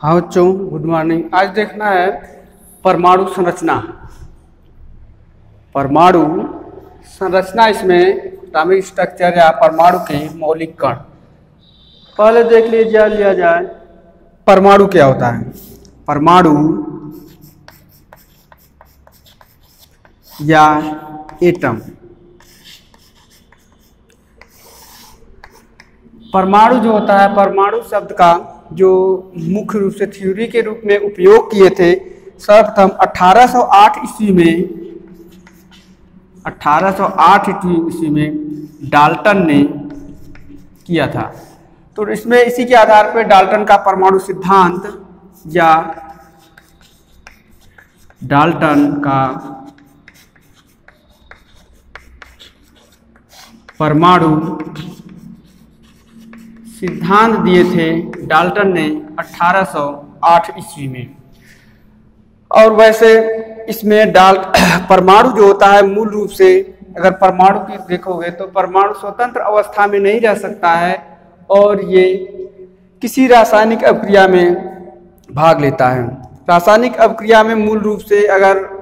हाँ बच्चों, good morning. आज देखना है परमाणु संरचना। परमाणु संरचना, इसमें एटॉमिक स्ट्रक्चर या परमाणु के मौलिक कण। पहले देख लिया जाए परमाणु क्या होता है। परमाणु या एटम। परमाणु जो होता है, परमाणु शब्द का जो मुख्य रूप से थ्योरी के रूप में उपयोग किए थे सर्वप्रथम 1808 ईस्वी में डाल्टन ने किया था। तो इसमें इसी के आधार पर डाल्टन का परमाणु सिद्धांत या डाल्टन का परमाणु सिद्धांत दिए थे डाल्टन ने 1808 ईस्वी में। और वैसे इसमें परमाणु जो होता है, मूल रूप से अगर परमाणु की देखोगे तो परमाणु स्वतंत्र अवस्था में नहीं रह सकता है और ये किसी रासायनिक अभिक्रिया में भाग लेता है। रासायनिक अभिक्रिया में मूल रूप से अगर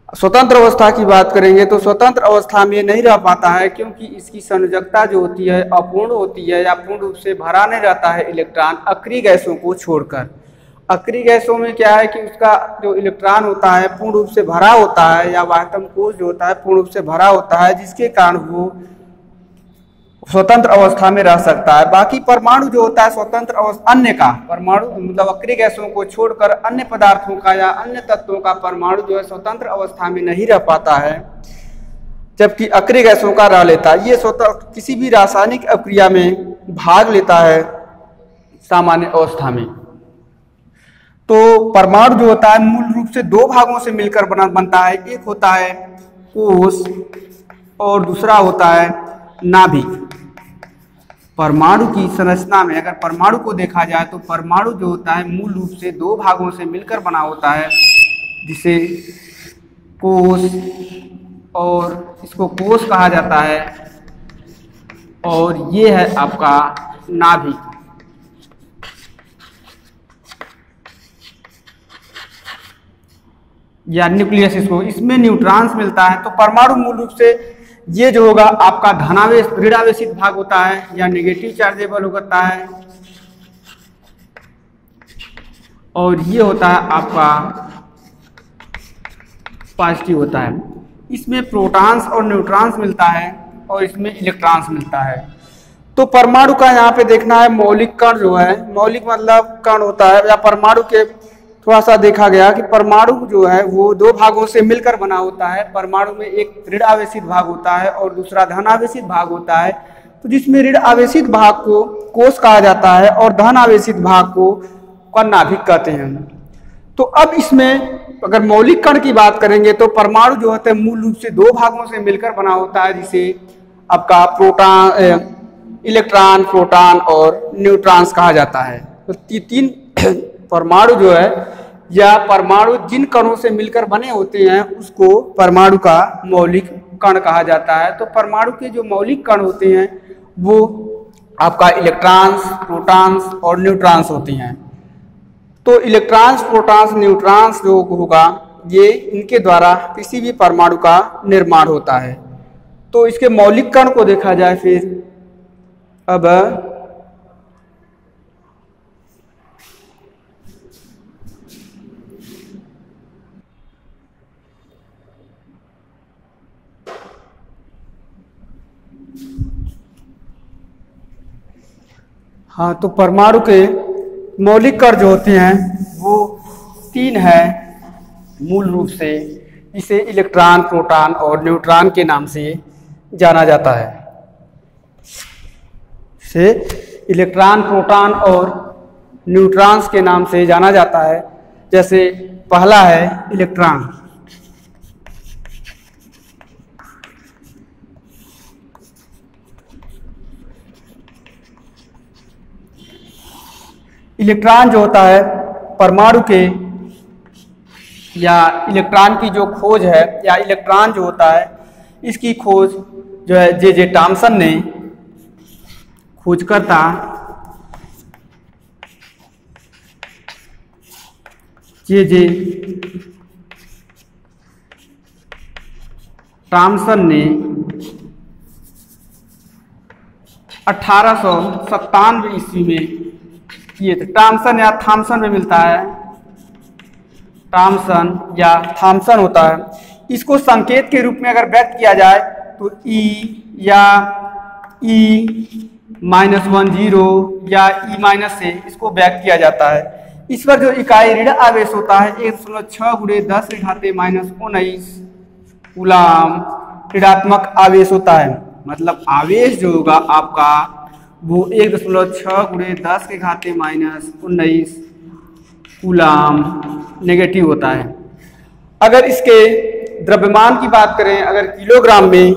स्वतंत्र अवस्था की बात करेंगे तो स्वतंत्र अवस्था में नहीं रह पाता है, क्योंकि इसकी संयोजकता जो होती है अपूर्ण होती है या पूर्ण रूप से भरा नहीं रहता है इलेक्ट्रॉन अक्रिय गैसों को छोड़कर। अक्रिय गैसों में क्या है कि उसका जो इलेक्ट्रॉन होता है पूर्ण रूप से भरा होता है, या वास्तव कोश जो होता है पूर्ण रूप से भरा होता है, जिसके कारण वो स्वतंत्र अवस्था में रह सकता है। बाकी परमाणु जो होता है स्वतंत्र अवस्था अन्य का परमाणु मतलब अक्रिय गैसों को छोड़कर अन्य पदार्थों का या अन्य तत्वों का परमाणु जो है स्वतंत्र अवस्था में नहीं रह पाता है, जबकि अक्रिय गैसों का रह लेता है। ये स्वतंत्र किसी भी रासायनिक अभिक्रिया में भाग लेता है सामान्य अवस्था में। तो परमाणु जो होता है मूल रूप से दो भागों से मिलकर बनता है। एक होता है कोश और दूसरा होता है नाभिक। परमाणु की संरचना में अगर परमाणु को देखा जाए तो परमाणु जो होता है मूल रूप से दो भागों से मिलकर बना होता है, जिसे कोश, और इसको कोश कहा जाता है, और ये है आपका नाभिक। या न्यूक्लियस, इसमें न्यूट्रॉन्स मिलता है। तो परमाणु मूल रूप से ये जो होगा आपका धनावेश ऋणावेशित भाग होता है या नेगेटिव चार्जेबल होता है, और ये होता है आपका पॉजिटिव होता है। इसमें प्रोटॉन्स और न्यूट्रॉन्स मिलता है और इसमें इलेक्ट्रॉन्स मिलता है। तो परमाणु का यहाँ पे देखना है मौलिक कण जो है, मौलिक मतलब कण होता है, या परमाणु के थोड़ा सा देखा गया कि परमाणु जो है वो दो भागों से मिलकर बना होता है। परमाणु में एक ऋण आवेशित भाग होता है और दूसरा धन आवेशित भाग होता है। तो जिसमें ऋण आवेशित भाग को कोश कहा जाता है और धन आवेशित भाग को नाभिक कहते हैं। तो अब इसमें अगर मौलिक कण की बात करेंगे तो परमाणु जो होता है मूल रूप से दो भागों से मिलकर बना होता है, जिसे आपका इलेक्ट्रॉन, प्रोटॉन और न्यूट्रॉन्स कहा जाता है। तो तीन परमाणु जो है या परमाणु जिन कणों से मिलकर बने होते हैं उसको परमाणु का मौलिक कण कहा जाता है। तो परमाणु के जो मौलिक कण होते हैं वो आपका इलेक्ट्रॉन्स, प्रोटॉन्स और न्यूट्रॉन्स होती हैं। तो इलेक्ट्रॉन्स, प्रोटॉन्स, न्यूट्रॉन्स जो होगा ये इनके द्वारा किसी भी परमाणु का निर्माण होता है। तो इसके मौलिक कण को देखा जाए फिर अब हाँ, तो परमाणु के मौलिक कण जो होते हैं वो तीन है मूल रूप से। इसे इलेक्ट्रॉन, प्रोटॉन और न्यूट्रॉन के नाम से जाना जाता है। इसे इलेक्ट्रॉन, प्रोटॉन और न्यूट्रॉन्स के नाम से जाना जाता है। जैसे पहला है इलेक्ट्रॉन। इलेक्ट्रॉन जो होता है परमाणु के या इलेक्ट्रॉन की जो खोज है या इलेक्ट्रॉन जो होता है इसकी खोज जो है जे टॉमसन ने खोजकर्ता जे थॉमसन ने 1897 ईस्वी में किए थे। थॉमसन या थॉमसन में मिलता है, थॉमसन या थॉमसन होता है। इसको संकेत के रूप में अगर व्यक्त किया जाए तो E या E-10 या E- से इसको व्यक्त किया जाता है। इस पर जो इकाई ऋण आवेश होता है 1.6 × 10⁻⁹ कूलाम ऋणात्मक आवेश होता है। मतलब आवेश जो होगा आपका वो 1.6 × 10⁻⁹ कूलाम नेगेटिव होता है। अगर इसके द्रव्यमान की बात करें अगर किलोग्राम में,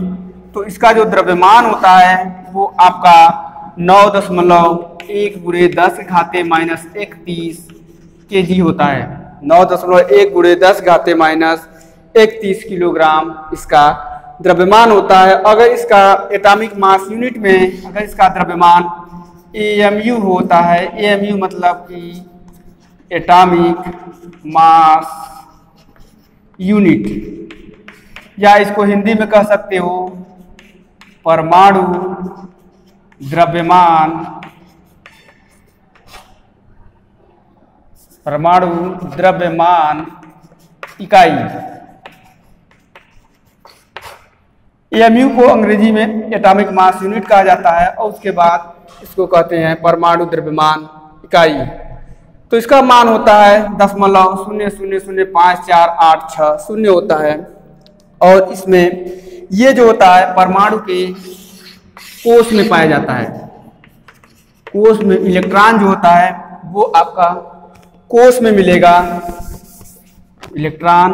तो इसका जो द्रव्यमान होता है वो आपका 9.1 × 10⁻31 kg होता है। 9.1 × 10⁻31 किलोग्राम इसका द्रव्यमान होता है। अगर इसका एटॉमिक मास यूनिट में अगर इसका द्रव्यमान AMU होता है, AMU मतलब कि एटॉमिक मास यूनिट, या इसको हिंदी में कह सकते हो परमाणु द्रव्यमान, परमाणु द्रव्यमान इकाई। AMU को अंग्रेजी में एटॉमिक मास यूनिट कहा जाता है और उसके बाद इसको कहते हैं परमाणु द्रव्यमान इकाई। तो इसका मान होता है 0.00054860 होता है। और इसमें ये जो होता है परमाणु के कोष में पाया जाता है। कोष में इलेक्ट्रॉन जो होता है वो आपका कोष में मिलेगा। इलेक्ट्रॉन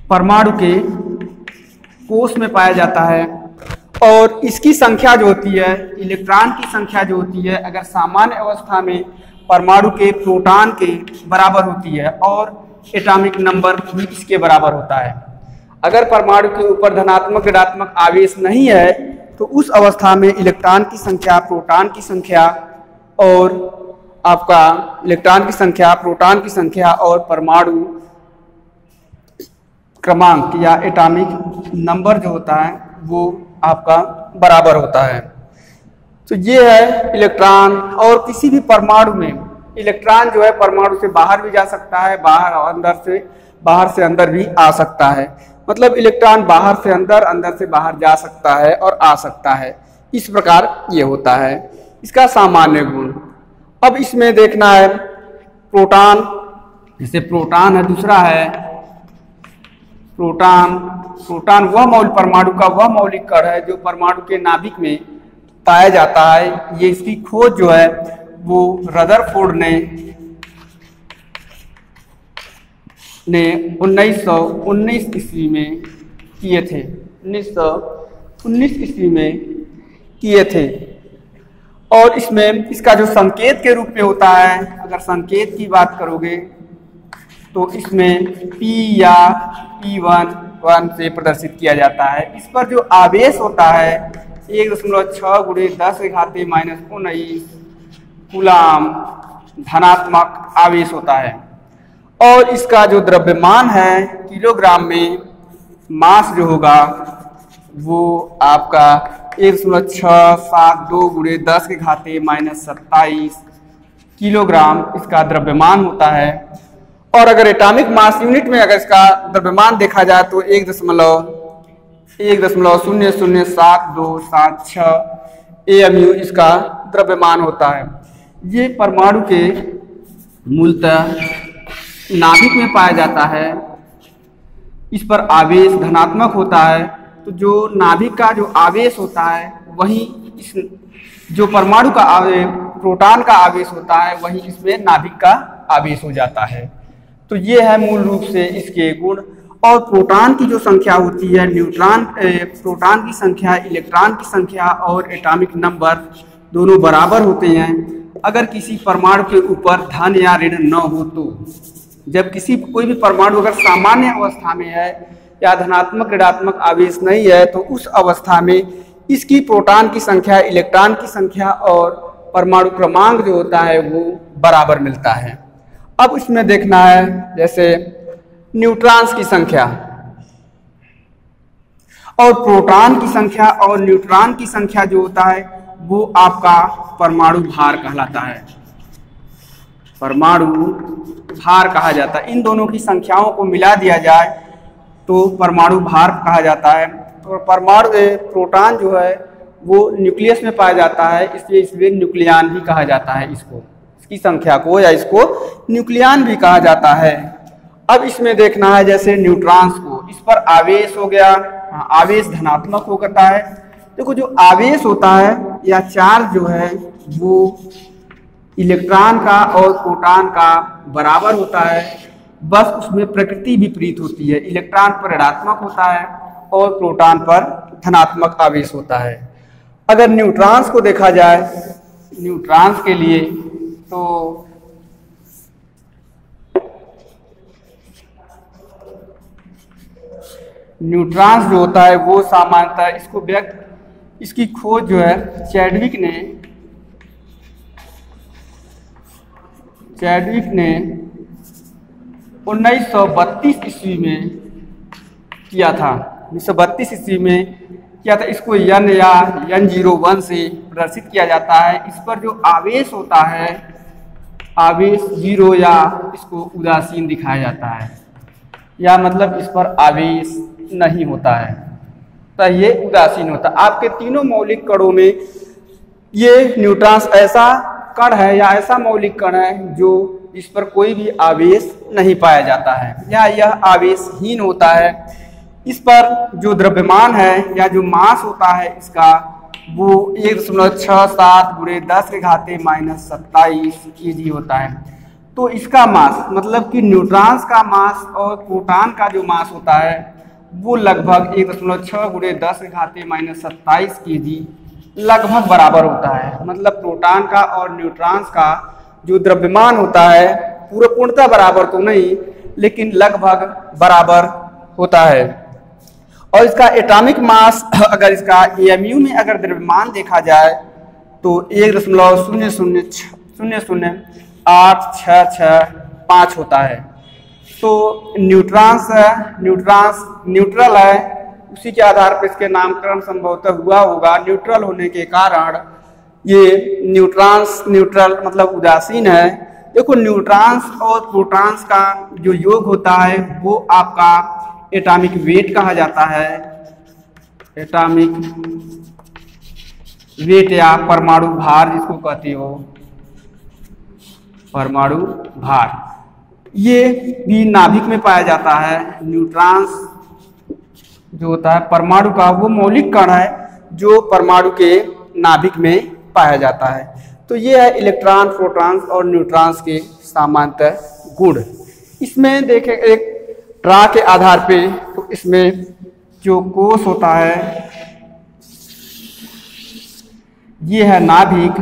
परमाणु के कोष में पाया जाता है और इसकी संख्या जो होती है, इलेक्ट्रॉन की संख्या जो होती है, अगर सामान्य अवस्था में परमाणु के प्रोटॉन के बराबर होती है और एटॉमिक नंबर भी इसके बराबर होता है। अगर परमाणु के ऊपर धनात्मक ऋणात्मक आवेश नहीं है तो उस अवस्था में इलेक्ट्रॉन की संख्या, प्रोटॉन की संख्या और आपका इलेक्ट्रॉन की संख्या, प्रोटॉन की संख्या और परमाणु क्रमांक या एटॉमिक नंबर जो होता है वो आपका बराबर होता है। तो ये है इलेक्ट्रॉन। और किसी भी परमाणु में इलेक्ट्रॉन जो है परमाणु से बाहर भी जा सकता है, बाहर से अंदर भी आ सकता है। मतलब इलेक्ट्रॉन बाहर से अंदर, अंदर से बाहर जा सकता है और आ सकता है। इस प्रकार ये होता है इसका सामान्य गुण। अब इसमें देखना है प्रोटॉन, जैसे प्रोटॉन है, दूसरा है प्रोटॉन। प्रोटॉन वह परमाणु का वह मौलिक कण है जो परमाणु के नाभिक में पाया जाता है। ये इसकी खोज जो है वो रदरफोर्ड ने 1919 ईस्वी में किए थे। 1919 ईस्वी में किए थे। और इसमें इसका जो संकेत के रूप में होता है, अगर संकेत की बात करोगे तो इसमें P या P1 से प्रदर्शित किया जाता है। इस पर जो आवेश होता है 1.6 × 10⁻⁹ कूलाम धनात्मक आवेश होता है। और इसका जो द्रव्यमान है किलोग्राम में, मास जो होगा वो आपका 1.672 × 10⁻⁻27 किलोग्राम इसका द्रव्यमान होता है। और अगर एटॉमिक मास यूनिट में अगर इसका द्रव्यमान देखा जाए तो 1.007276 AMU इसका द्रव्यमान होता है। ये परमाणु के मूलतः नाभिक में पाया जाता है। इस पर आवेश धनात्मक होता है। तो जो नाभिक का जो आवेश होता है वही इस जो परमाणु का प्रोटॉन का आवेश होता है वही इसमें नाभिक का आवेश हो जाता है। तो ये है मूल रूप से इसके गुण। और प्रोटॉन की जो संख्या होती है, प्रोटॉन की संख्या, इलेक्ट्रॉन की संख्या और एटॉमिक नंबर दोनों बराबर होते हैं अगर किसी परमाणु के ऊपर धन या ऋण न हो तो। जब कोई भी परमाणु अगर सामान्य अवस्था में है या धनात्मक ऋणात्मक आवेश नहीं है तो उस अवस्था में इसकी प्रोटॉन की संख्या, इलेक्ट्रॉन की संख्या और परमाणु क्रमांक जो होता है वो बराबर मिलता है। अब इसमें देखना है जैसे न्यूट्रॉन्स की संख्या और प्रोटॉन की संख्या और न्यूट्रॉन की संख्या जो होता है वो आपका परमाणु भार कहलाता है, परमाणु भार कहा जाता है। इन दोनों की संख्याओं को मिला दिया जाए तो परमाणु भार कहा जाता है। और परमाणु प्रोटॉन जो है वो न्यूक्लियस में पाया जाता है, इसलिए इसलिए न्यूक्लियन भी कहा जाता है इसको, इसकी संख्या को, या इसको न्यूक्लियन भी कहा जाता है। अब इसमें देखना है जैसे न्यूट्रॉन्स को, इस पर आवेश हो गया, आवेश धनात्मक होता है। देखो जो आवेश होता है या चार्ज जो है वो इलेक्ट्रॉन का और प्रोटॉन का बराबर होता है, बस उसमें प्रकृति विपरीत होती है। इलेक्ट्रॉन पर ऋणात्मक होता है और प्रोटॉन पर धनात्मक आवेश होता है। अगर न्यूट्रॉन्स को देखा जाए, न्यूट्रॉन्स के लिए तो न्यूट्रॉन्स जो होता है वो सामान्यतः इसको इसकी खोज जो है चैडविक ने 1932 ईस्वी में किया था, 1932 ईस्वी में किया था। इसको यन या N01 से प्रदर्शित किया जाता है। इस पर जो आवेश होता है, आवेश 0 या इसको उदासीन दिखाया जाता है, या मतलब इस पर आवेश नहीं होता है, तो ये उदासीन होता है। आपके तीनों मौलिक कणों में ये न्यूट्रॉन्स ऐसा कण है या ऐसा मौलिक कण है जो इस पर कोई भी आवेश नहीं पाया जाता है या यह आवेशहीन होता है। इस पर जो द्रव्यमान है या जो मास होता है इसका वो 1.67 × 10⁻⁻27 kg होता है। तो इसका मास मतलब कि न्यूट्रॉन्स का मास और प्रोटॉन का जो मास होता है वो लगभग 1.6 × 10⁻⁻27 kg लगभग बराबर होता है। मतलब प्रोटॉन का और न्यूट्रॉन्स का जो द्रव्यमान होता है पूर्णतः बराबर तो नहीं, लेकिन लगभग बराबर होता है। और इसका एटॉमिक मास अगर इसका AMU में अगर द्रव्यमान देखा जाए तो 1.0008665 होता है। तो न्यूट्रल है, उसी के आधार पर इसके नामकरण संभवतः हुआ होगा। न्यूट्रल होने के कारण ये न्यूट्रल मतलब उदासीन है। देखो न्यूट्रॉन्स और प्रोटॉन्स का जो योग होता है वो आपका एटॉमिक वेट कहा जाता है, एटॉमिक वेट या परमाणु भार जिसको कहते हो, परमाणु भार। ये भी नाभिक में पाया जाता है। न्यूट्रॉन्स जो होता है परमाणु का वो मौलिक कण है जो परमाणु के नाभिक में पाया जाता है। तो ये है इलेक्ट्रॉन, प्रोटॉन्स और न्यूट्रॉन्स के सामान्यतः गुण। इसमें देखें एक ट्रा के आधार पे, तो इसमें जो कोश होता है ये है नाभिक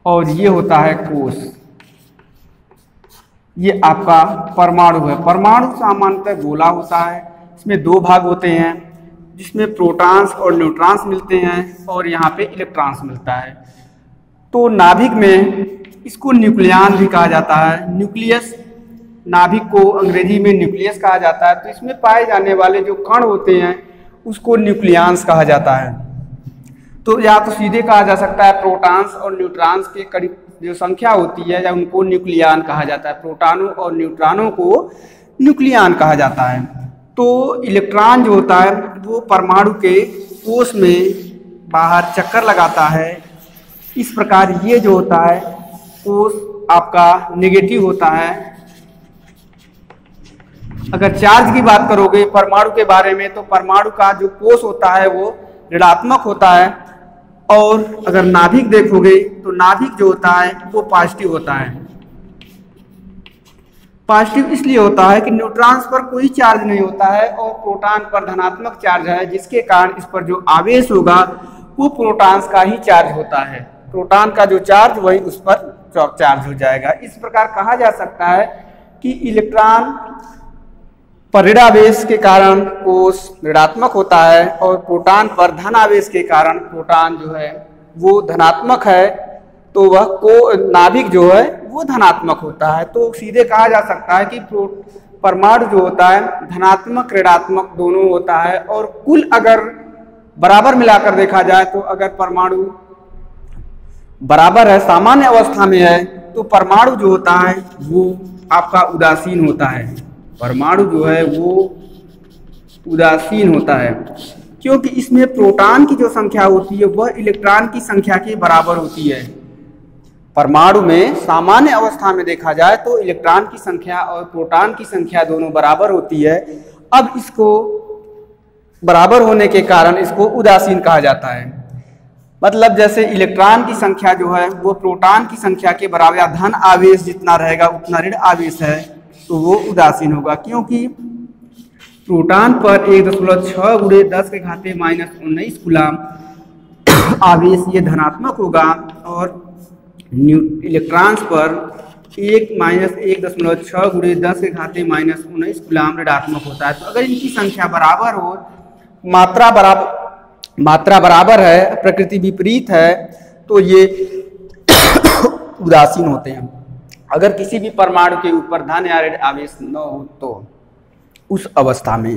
और ये होता है कोश। ये आपका परमाणु है। परमाणु सामान्यतः गोला होता है। इसमें दो भाग होते हैं जिसमें प्रोटॉन्स और न्यूट्रॉन्स मिलते हैं और यहाँ पे इलेक्ट्रॉन्स मिलता है। तो नाभिक में इसको न्यूक्लियन भी कहा जाता है। न्यूक्लियस, नाभिक को अंग्रेजी में न्यूक्लियस कहा जाता है। तो इसमें पाए जाने वाले जो कण होते हैं उसको न्यूक्लियंस कहा जाता है। तो या तो सीधे कहा जा सकता है प्रोटॉन्स और न्यूट्रॉन्स के करीब जो संख्या होती है या उनको न्यूक्लियन कहा जाता है। प्रोटॉनों और न्यूट्रॉनों को न्यूक्लियन कहा जाता है। तो इलेक्ट्रॉन जो होता है वो परमाणु के कोश में बाहर चक्कर लगाता है। इस प्रकार ये जो होता है कोश आपका नेगेटिव होता है। अगर चार्ज की बात करोगे परमाणु के बारे में तो परमाणु का जो कोश होता है वो ऋणात्मक होता है। और अगर नाभिक देखोगे तो नाभिक जो होता है वो पॉजिटिव होता है। पॉजिटिव इसलिए होता है कि न्यूट्रॉन्स पर कोई चार्ज नहीं होता है और प्रोटॉन पर धनात्मक चार्ज है, जिसके कारण इस पर जो आवेश होगा वो प्रोटॉन्स का ही चार्ज होता है। प्रोटॉन का जो चार्ज वही उस पर चार्ज हो जाएगा। इस प्रकार कहा जा सकता है कि इलेक्ट्रॉन पर ऋण आवेश के कारण कोष ऋणात्मक होता है और प्रोटॉन पर धन आवेश के कारण प्रोटॉन जो है वो धनात्मक है, तो वह को नाभिक जो है वो धनात्मक होता है। तो सीधे कहा जा सकता है कि परमाणु जो होता है धनात्मक ऋणात्मक दोनों होता है। और कुल अगर बराबर मिलाकर देखा जाए तो अगर परमाणु बराबर है, सामान्य अवस्था में है, तो परमाणु जो होता है वो आपका उदासीन होता है। परमाणु जो है वो उदासीन होता है क्योंकि इसमें प्रोटॉन की जो संख्या होती है वह इलेक्ट्रॉन की संख्या के बराबर होती है। परमाणु में सामान्य अवस्था में देखा जाए तो इलेक्ट्रॉन की संख्या और प्रोटॉन की संख्या दोनों बराबर होती है। अब इसको बराबर होने के कारण इसको उदासीन कहा जाता है। मतलब जैसे इलेक्ट्रॉन की संख्या जो है वो प्रोटॉन की संख्या के बराबर या धन आवेश जितना रहेगा उतना ऋण आवेश है, तो वो उदासीन होगा क्योंकि प्रोटॉन पर 1.6 गुणे 10 के घाते -19 कूलम आवेश ये धनात्मक होगा और इलेक्ट्रॉन्स पर 1-1.6 गुणे 10 के घाते -19 कूलम ऋणात्मक होता है। तो अगर इनकी संख्या बराबर हो, मात्रा बराबर है, प्रकृति विपरीत है, तो ये उदासीन होते हैं। अगर किसी भी परमाणु के ऊपर धन या ऋण आवेश न हो तो उस अवस्था में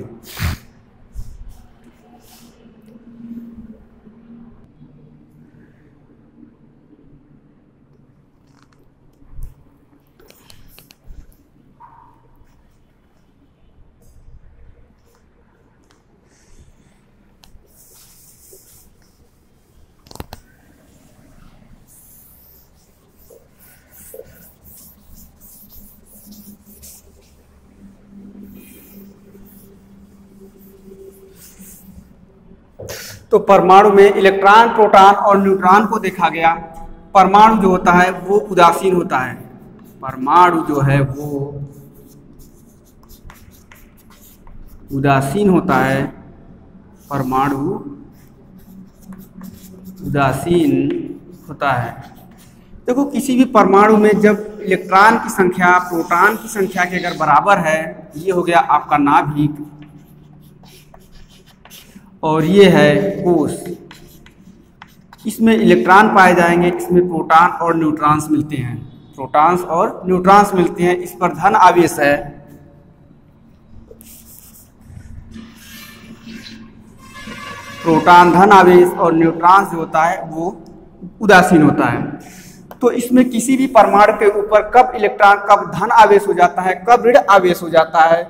तो परमाणु में इलेक्ट्रॉन, प्रोटॉन और न्यूट्रॉन को देखा गया। परमाणु जो होता है वो उदासीन होता है। परमाणु जो है वो उदासीन होता है। परमाणु उदासीन होता है। देखो किसी भी परमाणु में जब इलेक्ट्रॉन की संख्या प्रोटॉन की संख्या के अगर बराबर है, ये हो गया आपका नाभिक और ये है कोष, इसमें इलेक्ट्रॉन पाए जाएंगे, इसमें प्रोटॉन और न्यूट्रॉन्स मिलते हैं, प्रोटॉन्स और न्यूट्रॉन्स मिलते हैं। इस पर धन आवेश है। प्रोटॉन धन आवेश और न्यूट्रॉन्स जो होता है वो उदासीन होता है। तो इसमें किसी भी परमाणु के ऊपर कब इलेक्ट्रॉन, कब धन आवेश हो जाता है, कब ऋण आवेश हो जाता है,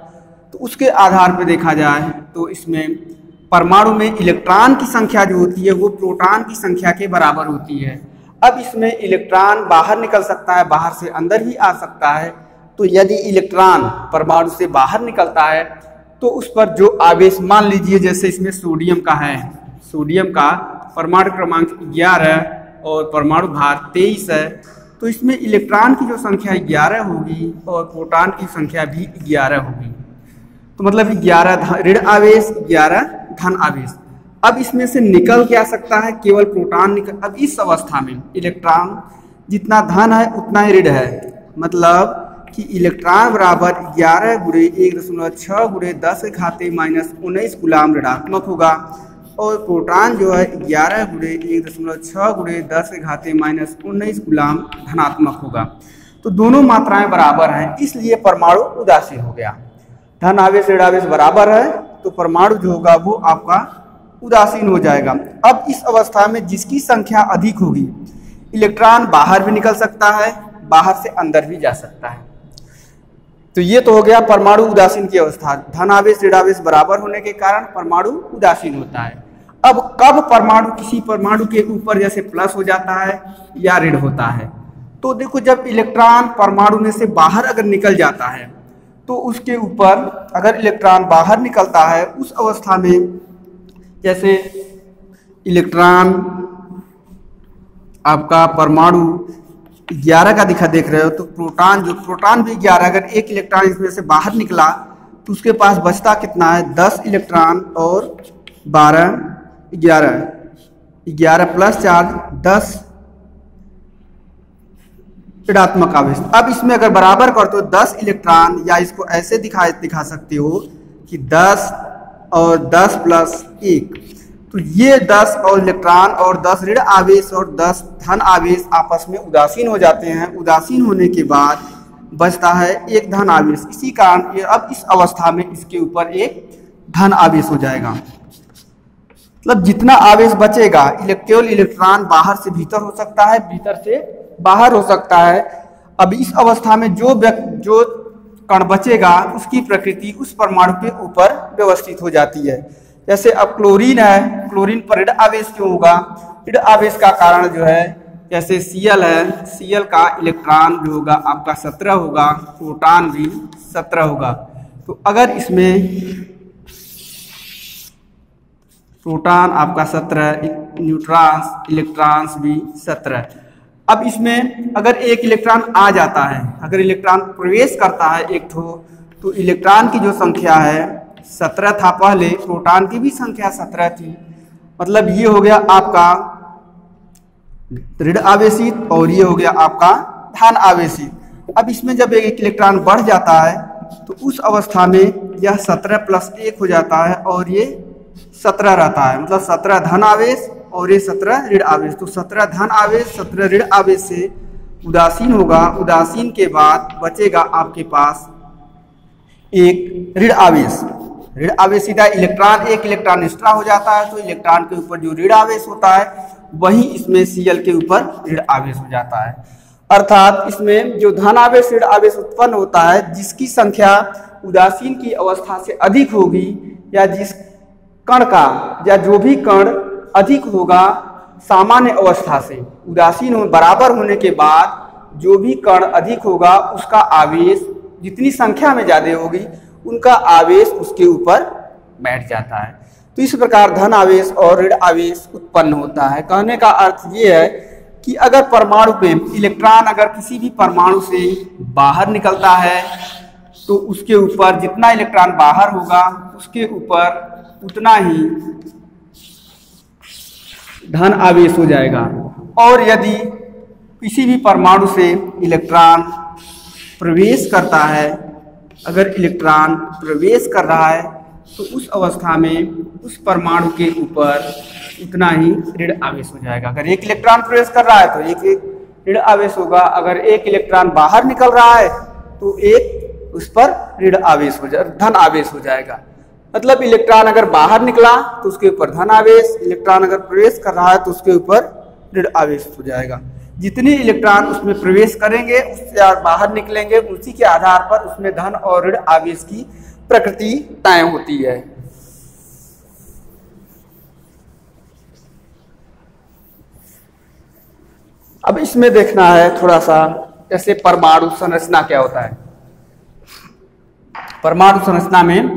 तो उसके आधार पर देखा जाए तो इसमें परमाणु में इलेक्ट्रॉन की संख्या जो होती है वो प्रोटॉन की संख्या के बराबर होती है। अब इसमें इलेक्ट्रॉन बाहर निकल सकता है, बाहर से अंदर भी आ सकता है। तो यदि इलेक्ट्रॉन परमाणु से बाहर निकलता है तो उस पर जो आवेश, मान लीजिए जैसे इसमें सोडियम का है, सोडियम का परमाणु क्रमांक 11 और परमाणु भार 23 है, तो इसमें इलेक्ट्रॉन की जो संख्या 11 होगी और प्रोटॉन की संख्या भी 11 होगी। तो मतलब 11 ऋण आवेश, 11 धन आवेश। अब इसमें से निकल क्या सकता है, केवल प्रोटॉन निकल। अब इस अवस्था में इलेक्ट्रॉन जितना धन है उतना ही ऋण है। मतलब कि इलेक्ट्रॉन बराबर 11 गुणे 1.6 गुणे 10 के घाते -19 कूलम ऋणात्मक होगा और प्रोटॉन जो है 11 गुणे 1.6 गुणे 10 के घाते -19 कूलम धनात्मक होगा। तो दोनों मात्राएं बराबर हैं, इसलिए परमाणु उदासीन हो गया। धन आवेश ऋण आवेश बराबर है तो परमाणु जो होगा वो आपका उदासीन हो जाएगा। अब इस अवस्था में जिसकी संख्या अधिक होगी, इलेक्ट्रॉन बाहर भी निकल सकता है, बाहर से अंदर भी जा सकता है। तो ये तो हो गया परमाणु उदासीन की अवस्था। धन आवेश ऋण आवेश बराबर होने के कारण परमाणु उदासीन होता है। अब कब परमाणु, किसी परमाणु के ऊपर जैसे प्लस हो जाता है या ऋण होता है, तो देखो जब इलेक्ट्रॉन परमाणु में से बाहर अगर निकल जाता है तो उसके ऊपर अगर इलेक्ट्रॉन बाहर निकलता है, उस अवस्था में जैसे इलेक्ट्रॉन आपका परमाणु 11 का देख रहे हो, तो प्रोटॉन भी 11, अगर एक इलेक्ट्रॉन इसमें से बाहर निकला तो उसके पास बचता कितना है, 10 इलेक्ट्रॉन और 12 11 प्लस 4 10 ऋणात्मक आवेश। अब इसमें अगर बराबर कर तो 10 इलेक्ट्रॉन, या इसको ऐसे दिखा सकते हो कि 10 और 10 प्लस 1, तो ये 10 और इलेक्ट्रॉन और 10 ऋण आवेश और 10 धन आवेश आपस में उदासीन हो जाते हैं। उदासीन होने के बाद बचता है एक धन आवेश। इसी कारण ये अब इस अवस्था में इसके ऊपर एक धन आवेश हो जाएगा। मतलब जितना आवेश बचेगा, केवल इलेक्ट्रॉन बाहर से भीतर हो सकता है, भीतर से बाहर हो सकता है। अब इस अवस्था में जो कण बचेगा उसकी प्रकृति उस परमाणु के ऊपर व्यवस्थित हो जाती है। जैसे अब क्लोरीन है, क्लोरीन पर ऋण आवेश क्यों होगा? ऋण आवेश का कारण जो है, जैसे Cl है, Cl का इलेक्ट्रॉन जो होगा आपका 17 होगा, प्रोटॉन भी 17 होगा। तो अगर इसमें प्रोटॉन आपका 17, न्यूट्रॉन्स इलेक्ट्रॉन्स भी 17। अब इसमें अगर एक इलेक्ट्रॉन आ जाता है, अगर इलेक्ट्रॉन प्रवेश करता है एक तो इलेक्ट्रॉन की जो संख्या है 17 था पहले, प्रोटॉन की भी संख्या 17 थी। मतलब ये हो गया आपका ऋण आवेशित और ये हो गया आपका धन आवेशित। अब इसमें जब एक इलेक्ट्रॉन बढ़ जाता है तो उस अवस्था में यह 17 प्लस 1 हो जाता है और ये 17 रहता है। मतलब 17 धन आवेश और ये 17 ऋण आवेश। तो 17 धन आवेश 17 ऋण आवेश से उदासीन होगा। उदासीन के बाद बचेगा आपके पास एक ऋण आवेश। ऋण आवेश सीधा इलेक्ट्रॉन, एक इलेक्ट्रॉन एक्स्ट्रा हो जाता है तो इलेक्ट्रॉन के ऊपर जो ऋण आवेश होता है वही इसमें Cl के ऊपर ऋण आवेश हो जाता है। अर्थात इसमें जो धन आवेश ऋण आवेश उत्पन्न होता है, जिसकी संख्या उदासीन की अवस्था से अधिक होगी, या जिस कण का या जो भी कण अधिक होगा सामान्य अवस्था से, उदासीन बराबर होने के बाद जो भी कण अधिक होगा उसका आवेश जितनी संख्या में ज्यादा होगी उनका आवेश उसके ऊपर बैठ जाता है। तो इस प्रकार धन आवेश और ऋण आवेश उत्पन्न होता है। कहने का अर्थ ये है कि अगर परमाणु में इलेक्ट्रॉन अगर किसी भी परमाणु से बाहर निकलता है तो उसके ऊपर जितना इलेक्ट्रॉन बाहर होगा उसके ऊपर उतना ही धन आवेश हो जाएगा। और यदि किसी भी परमाणु से इलेक्ट्रॉन प्रवेश करता है, अगर इलेक्ट्रॉन प्रवेश कर रहा है तो उस अवस्था में उस परमाणु के ऊपर उतना ही ऋण आवेश हो जाएगा। अगर एक इलेक्ट्रॉन प्रवेश कर रहा है तो एक ऋण आवेश होगा, अगर एक इलेक्ट्रॉन बाहर निकल रहा है तो एक उस पर ऋण आवेश हो जाएगा, धन आवेश हो जाएगा। मतलब इलेक्ट्रॉन अगर बाहर निकला तो उसके ऊपर धन आवेश, इलेक्ट्रॉन अगर प्रवेश कर रहा है तो उसके ऊपर ऋण आवेश हो जाएगा। जितने इलेक्ट्रॉन उसमें प्रवेश करेंगे उससे बाहर निकलेंगे, उसी के आधार पर उसमें धन और ऋण आवेश की प्रकृति तय होती है। अब इसमें देखना है थोड़ा सा, जैसे परमाणु संरचना क्या होता है। परमाणु संरचना में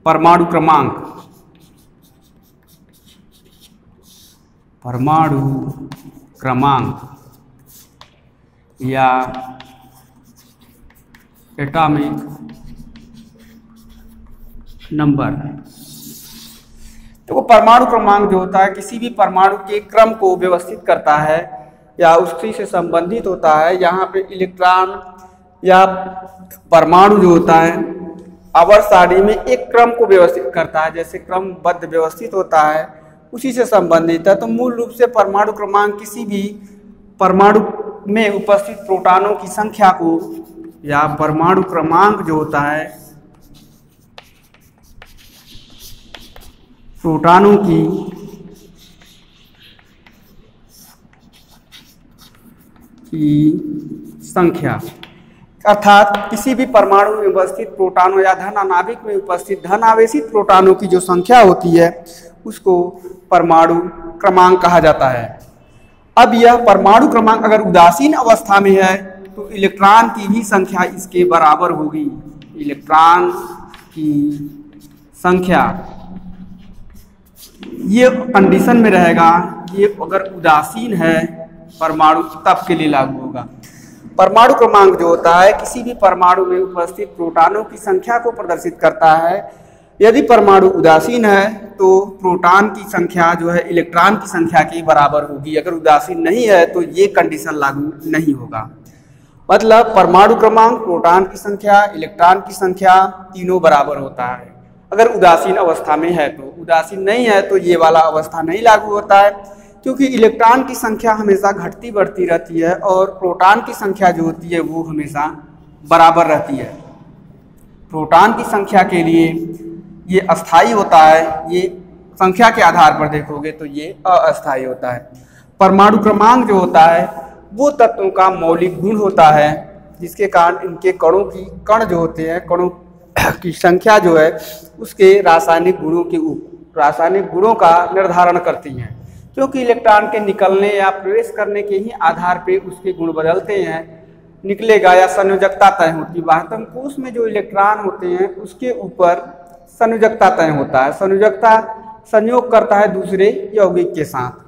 परमाणु क्रमांक, परमाणु क्रमांक या एटॉमिक नंबर, तो वो परमाणु क्रमांक जो होता है किसी भी परमाणु के क्रम को व्यवस्थित करता है या उसी से संबंधित होता है। यहाँ पे इलेक्ट्रॉन या परमाणु जो होता है आवर्त सारणी में एक क्रम को व्यवस्थित करता है, जैसे क्रमबद्ध व्यवस्थित होता है उसी से संबंधित है। तो मूल रूप से परमाणु क्रमांक किसी भी परमाणु में उपस्थित प्रोटॉनों की संख्या को, या परमाणु क्रमांक जो होता है प्रोटॉनों की संख्या, अर्थात किसी भी परमाणु में उपस्थित प्रोटॉनों या धन अनाभिक में उपस्थित धन आवेशित प्रोटॉनों की जो संख्या होती है उसको परमाणु क्रमांक कहा जाता है। अब यह परमाणु क्रमांक अगर उदासीन अवस्था में है तो इलेक्ट्रॉन की भी संख्या इसके बराबर होगी। इलेक्ट्रॉन की संख्या ये कंडीशन में रहेगा, ये अगर उदासीन है परमाणु तब के लिए लागू होगा। परमाणु क्रमांक जो होता है किसी भी परमाणु में उपस्थित प्रोटॉनों की संख्या को प्रदर्शित करता है। यदि परमाणु उदासीन है तो प्रोटॉन की संख्या जो है इलेक्ट्रॉन की संख्या के बराबर होगी। अगर उदासीन नहीं है तो ये कंडीशन लागू नहीं होगा। मतलब परमाणु क्रमांक, प्रोटॉन की संख्या, इलेक्ट्रॉन की संख्या तीनों बराबर होता है अगर उदासीन अवस्था में है। तो उदासीन नहीं है तो ये वाला अवस्था नहीं लागू होता है, क्योंकि इलेक्ट्रॉन की संख्या हमेशा घटती बढ़ती रहती है और प्रोटॉन की संख्या जो होती है वो हमेशा बराबर रहती है। प्रोटॉन की संख्या के लिए ये अस्थाई होता है, ये संख्या के आधार पर देखोगे तो ये अस्थाई होता है। परमाणु क्रमांक जो होता है वो तत्वों का मौलिक गुण होता है, जिसके कारण इनके कण जो होते हैं, कणों की संख्या जो है उसके रासायनिक गुणों का निर्धारण करती हैं, क्योंकि इलेक्ट्रॉन के निकलने या प्रवेश करने के ही आधार पे उसके गुण बदलते हैं। निकलेगा या संयोजकता तय होती है। वास्तव में कोश में जो इलेक्ट्रॉन होते हैं उसके ऊपर संयोजकता तय होता है। संयोजकता संयोग करता है दूसरे यौगिक के साथ।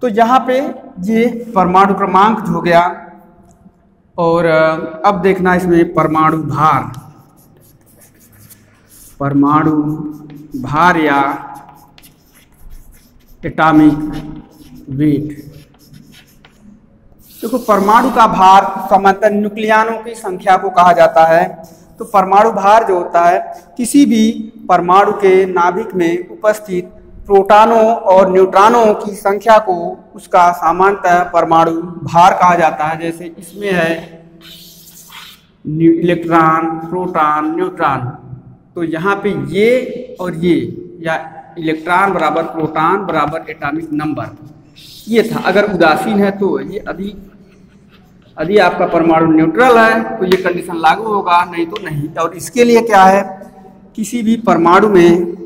तो यहाँ पे ये परमाणु क्रमांक हो गया। और अब देखना इसमें परमाणु भार या एटॉमिक वेट। देखो परमाणु का भार सामान्यतः न्यूक्लियनों की संख्या को कहा जाता है। तो परमाणु भार जो होता है किसी भी परमाणु के नाभिक में उपस्थित प्रोटॉनों और न्यूट्रॉनों की संख्या को उसका सामान्यतः परमाणु भार कहा जाता है। जैसे इसमें है इलेक्ट्रॉन, प्रोटॉन, न्यूट्रॉन, तो यहाँ पे ये और ये, या इलेक्ट्रॉन बराबर प्रोटॉन बराबर एटॉमिक नंबर, ये था। अगर उदासीन है तो ये यदि आपका परमाणु न्यूट्रल है तो ये कंडीशन लागू होगा, नहीं तो नहीं। और इसके लिए क्या है, किसी भी परमाणु में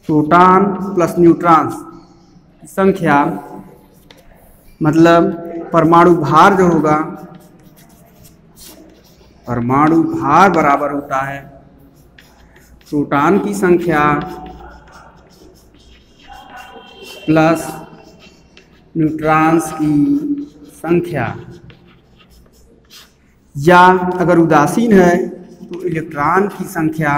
प्रोटॉन प्लस न्यूट्रॉन की संख्या, मतलब परमाणु भार जो होगा, परमाणु भार बराबर होता है प्रोटॉन की संख्या प्लस न्यूट्रॉन्स की संख्या। या अगर उदासीन है तो इलेक्ट्रॉन की संख्या,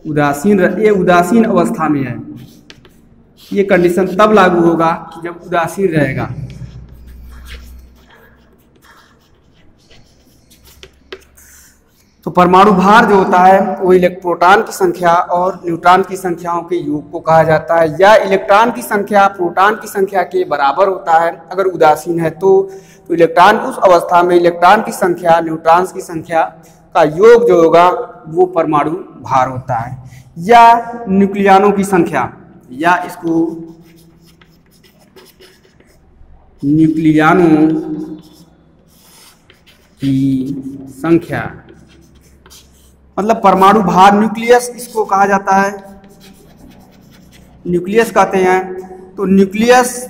ये उदासीन अवस्था में है। ये कंडीशन तब लागू होगा कि जब उदासीन रहेगा। तो परमाणु भार जो होता है वो प्रोटॉन की संख्या और न्यूट्रॉन की संख्याओं के योग को कहा जाता है। या इलेक्ट्रॉन की संख्या प्रोटॉन की संख्या के बराबर होता है अगर उदासीन है तो इलेक्ट्रॉन उस अवस्था में इलेक्ट्रॉन की संख्या न्यूट्रॉन्स की संख्या का योग जो होगा वो परमाणु भार होता है। या न्यूक्लियनों की संख्या, या इसको न्यूक्लियनों की संख्या, मतलब परमाणु भार, न्यूक्लियस इसको कहा जाता है, न्यूक्लियस कहते हैं। तो न्यूक्लियस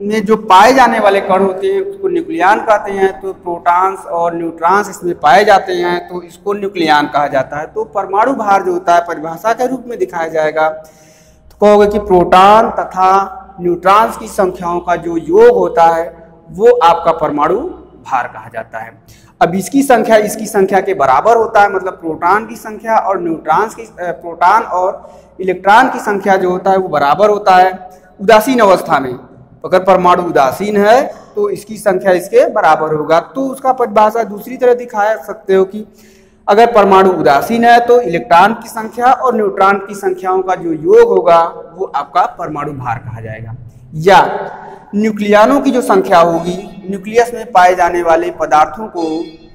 में जो पाए जाने वाले कण होते हैं उसको न्यूक्लियन कहते हैं। तो प्रोटॉन्स और न्यूट्रॉन्स इसमें पाए जाते हैं तो इसको न्यूक्लियन कहा जाता है। तो परमाणु भार जो होता है परिभाषा के रूप में दिखाया जाएगा तो कहोगे कि प्रोटॉन तथा न्यूट्रॉन्स की संख्याओं का जो योग होता है वो आपका परमाणु भार कहा जाता है। अब इसकी संख्या इसकी संख्या के बराबर होता है, मतलब प्रोटॉन की संख्या और प्रोटॉन और इलेक्ट्रॉन की संख्या जो होता है वो बराबर होता है उदासीन अवस्था में। तो अगर परमाणु उदासीन है तो इसकी संख्या इसके बराबर होगा। तो उसका परिभाषा दूसरी तरह दिखा सकते हो कि अगर परमाणु उदासीन है तो इलेक्ट्रॉन की संख्या और न्यूट्रॉन की संख्याओं का जो योग होगा वो आपका परमाणु भार कहा जाएगा। या न्यूक्लियनों की जो संख्या होगी, न्यूक्लियस में पाए जाने वाले पदार्थों को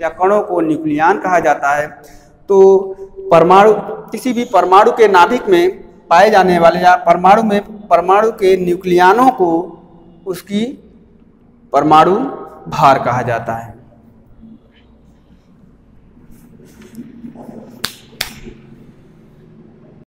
या कणों को न्यूक्लियन कहा जाता है। तो किसी भी परमाणु के नाभिक में पाए जाने वाले या परमाणु के न्यूक्लियनों को उसकी परमाणु भार कहा जाता है।